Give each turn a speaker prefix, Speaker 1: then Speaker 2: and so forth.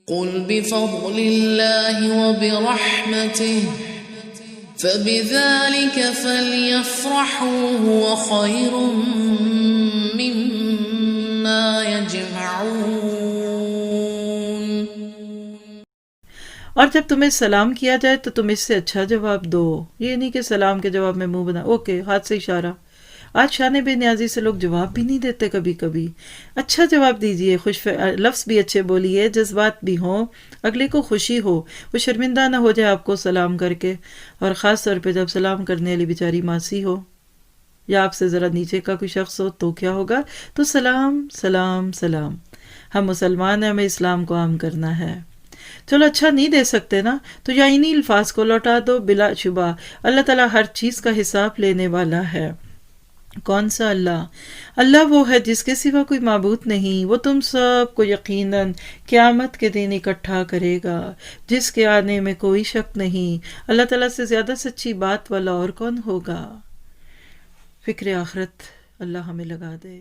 Speaker 1: قل بفضل الله وبرحمته فبذلك فليفرحوا هو خير مما يجمعون۔
Speaker 2: اور جب تمہیں سلام کیا جائے تو تم اس سے اچھا جواب دو، یہ نہیں کہ سلام کے جواب میں منہ بنا اوکے ہاتھ سے اشارہ۔ آج شان بے نیازی سے لوگ جواب بھی نہیں دیتے، کبھی کبھی اچھا جواب دیجئے، لفظ بھی اچھے بولیے، جذبات بھی ہوں، اگلے کو خوشی ہو، وہ شرمندہ نہ ہو جائے آپ کو سلام کر کے، اور خاص طور پہ جب سلام کرنے والی بیچاری ماسی ہو یا آپ سے ذرا نیچے کا کوئی شخص ہو تو کیا ہوگا؟ تو سلام سلام سلام، ہم مسلمان ہیں، ہمیں اسلام کو عام کرنا ہے۔ چلو اچھا نہیں دے سکتے نا تو یا انہی الفاظ کو لوٹا دو، بلا شبہ اللہ تعالیٰ ہر چیز کا حساب لینے والا ہے۔ کون سا اللہ؟ اللہ وہ ہے جس کے سوا کوئی معبود نہیں، وہ تم سب کو یقیناً قیامت کے دن اکٹھا کرے گا، جس کے آنے میں کوئی شک نہیں۔ اللہ تعالیٰ سے زیادہ سچی بات والا اور کون ہوگا؟ فکر آخرت اللہ ہمیں لگا دے۔